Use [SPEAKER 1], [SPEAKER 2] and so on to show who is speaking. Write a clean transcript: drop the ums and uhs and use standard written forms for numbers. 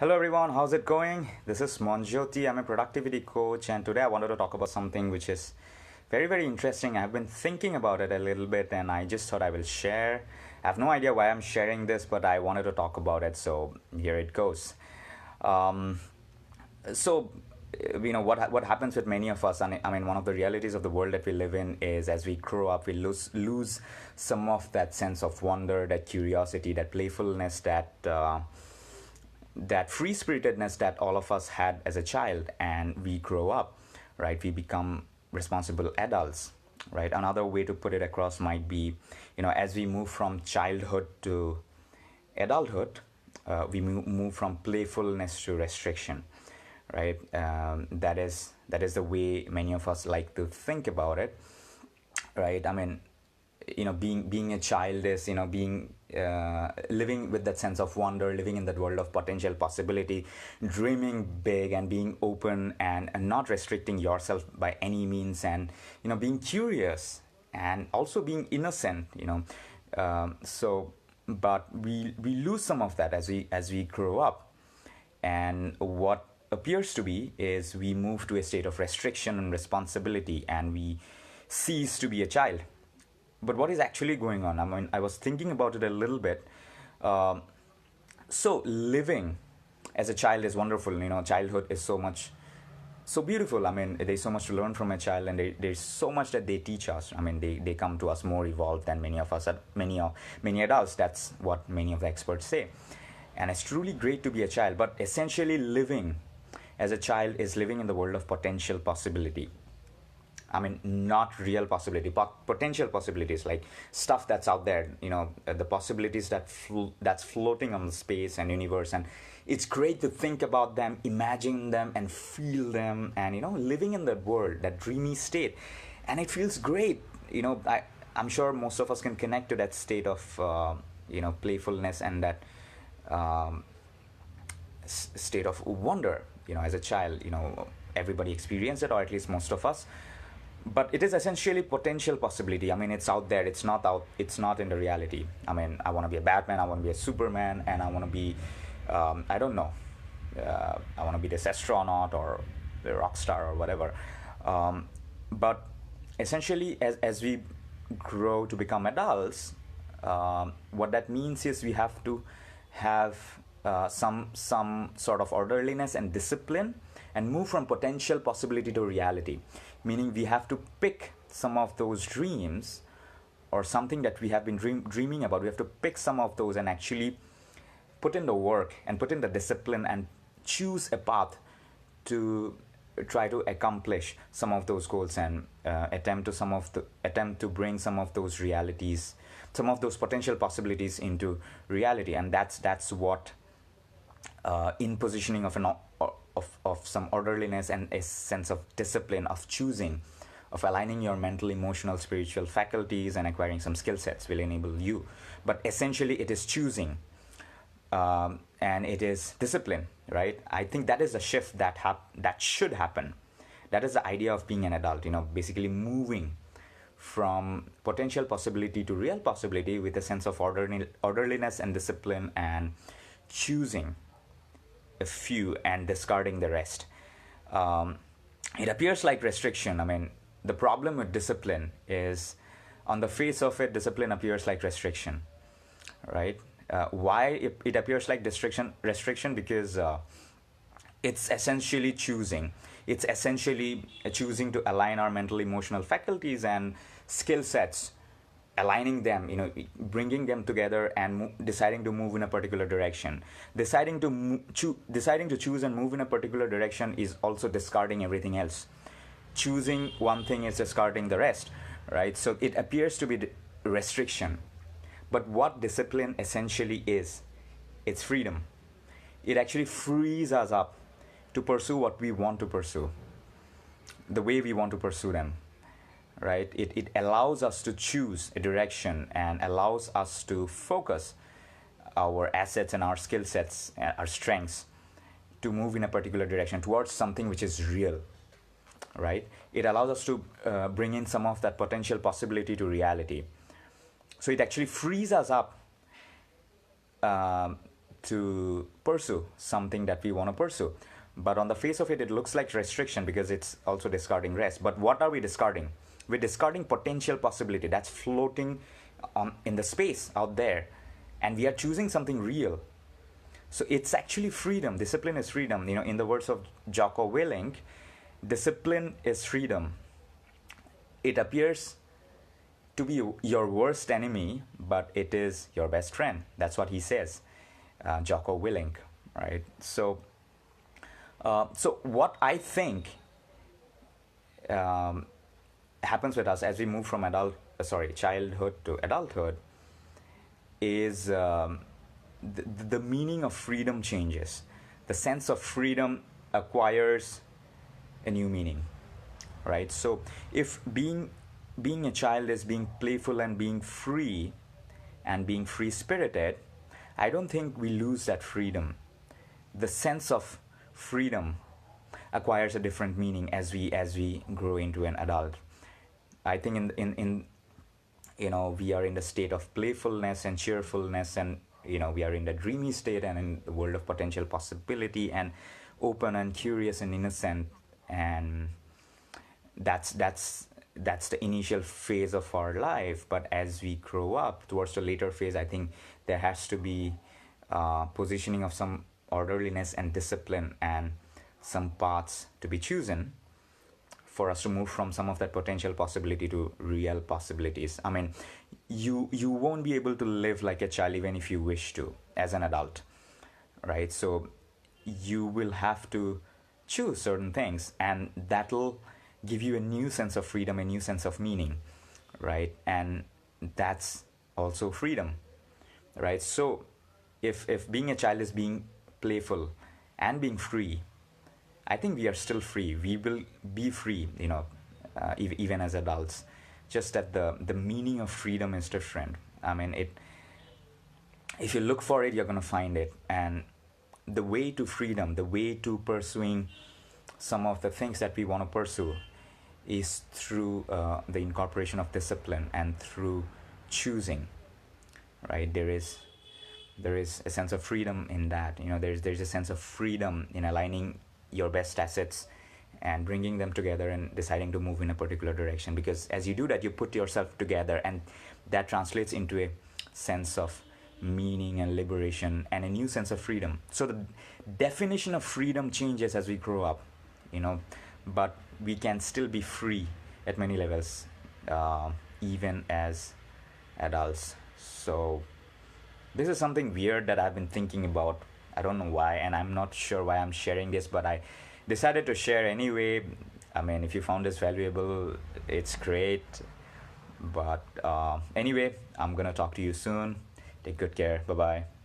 [SPEAKER 1] Hello everyone, how's it going? This is Monjoti. I'm a productivity coach, and today I wanted to talk about something which is very, very interesting. I've been thinking about it a little bit, and I just thought I will share. I have no idea why I'm sharing this, but I wanted to talk about it, so here it goes. Um, so, what happens with many of us, and I mean, one of the realities of the world that we live in is as we grow up, we lose some of that sense of wonder, that curiosity, that playfulness, that free spiritedness that all of us had as a child, and we grow up, right? We become responsible adults, right? Another way to put it across might be, as we move from childhood to adulthood, we move from playfulness to restriction, right? That is the way many of us like to think about it, right? I mean, being a child is being living with that sense of wonder, living in that world of potential possibility, dreaming big and being open, and not restricting yourself by any means, and being curious and also being innocent, so but we lose some of that as we grow up, and what appears to be is we move to a state of restriction and responsibility, and we cease to be a child. But what is actually going on? I mean, I was thinking about it a little bit. Um, so living as a child is wonderful. Childhood is so beautiful. I mean, there's so much to learn from a child, and there's so much that they teach us. I mean, they come to us more evolved than many of us, many adults. That's what many of the experts say. And it's truly great to be a child. But essentially, living as a child is living in the world of potential possibility. I mean, not real possibility, but potential possibilities, like stuff that's out there. The possibilities that's floating on the space and universe, and it's great to think about them, imagine them, and feel them, and living in that world, that dreamy state, and it feels great. I'm sure most of us can connect to that state of playfulness and that um, state of wonder. As a child, everybody experienced it, or at least most of us, but it is essentially potential possibility. I mean, it's out there, it's not in the reality. I mean, I want to be a Batman, I want to be a Superman, and I want to be I don't know, I want to be this astronaut or a rock star or whatever. But essentially, as we grow to become adults, what that means is we have to have some sort of orderliness and discipline, and move from potential possibility to reality. Meaning, we have to pick some of those dreams, or something that we have been dreaming about. We have to pick some of those and actually put in the work and put in the discipline, and choose a path to try to accomplish some of those goals, and attempt to bring some of those realities, some of those potential possibilities into reality. And that's what, in positioning of some orderliness and a sense of discipline, of choosing, of aligning your mental, emotional, spiritual faculties, and acquiring some skill sets will enable you. But essentially, it is choosing, and it is discipline, right? I think that is a shift that should happen. That is the idea of being an adult. Basically moving from potential possibility to real possibility with a sense of orderliness and discipline, and choosing a few and discarding the rest. Um, it appears like restriction. I mean, the problem with discipline is, on the face of it, discipline appears like restriction, right? Why it appears like restriction? Because it's essentially choosing. It's essentially choosing to align our mental, emotional faculties and skill sets, aligning them, bringing them together, and deciding to move in a particular direction. Deciding to choose and move in a particular direction is also discarding everything else. Choosing one thing is discarding the rest, right? So it appears to be restriction. But what discipline essentially is, it's freedom. It actually frees us up to pursue what we want to pursue, the way we want to pursue them, right? It allows us to choose a direction, and allows us to focus our assets and our skill sets, our strengths, to move in a particular direction towards something which is real, right? It allows us to bring in some of that potential possibility to reality. So it actually frees us up, um, to pursue something that we want to pursue. But on the face of it, it looks like restriction because it's also discarding rest. But what are we discarding? We're discarding potential possibility that's floating in the space out there, and we are choosing something real. So it's actually freedom. Discipline is freedom. In the words of Jocko Willink, discipline is freedom. It appears to be your worst enemy, but it is your best friend. That's what he says, Jocko Willink, right? So what I think happens with us as we move from childhood to adulthood is the meaning of freedom changes. The sense of freedom acquires a new meaning, right? So if being a child is being playful and being free and being free spirited, I don't think we lose that freedom. The sense of freedom acquires a different meaning as we grow into an adult. I think in we are in the state of playfulness and cheerfulness, and we are in the dreamy state and in the world of potential possibility and open and curious and innocent, and that's the initial phase of our life. But as we grow up towards the later phase, I think there has to be positioning of some orderliness and discipline and some paths to be chosen for us to move from some of that potential possibility to real possibilities. I mean, you won't be able to live like a child even if you wish to as an adult, right? So you will have to choose certain things, and that'll give you a new sense of freedom, a new sense of meaning, right? And that's also freedom, right? So if being a child is being playful and being free, I think we are still free. We will be free, even as adults. Just that the meaning of freedom is different. I mean, if you look for it, you're going to find it. And the way to freedom, the way to pursuing some of the things that we want to pursue is through the incorporation of discipline and through choosing, right? There is a sense of freedom in that. There's a sense of freedom in aligning your best assets and bringing them together and deciding to move in a particular direction, because as you do that, you put yourself together, and that translates into a sense of meaning and liberation and a new sense of freedom. So the definition of freedom changes as we grow up, but we can still be free at many levels, even as adults. So this is something weird that I've been thinking about. I don't know why, and I'm not sure why I'm sharing this, but I decided to share anyway. I mean, if you found this valuable, it's great. But anyway, I'm gonna talk to you soon. Take good care. Bye-bye.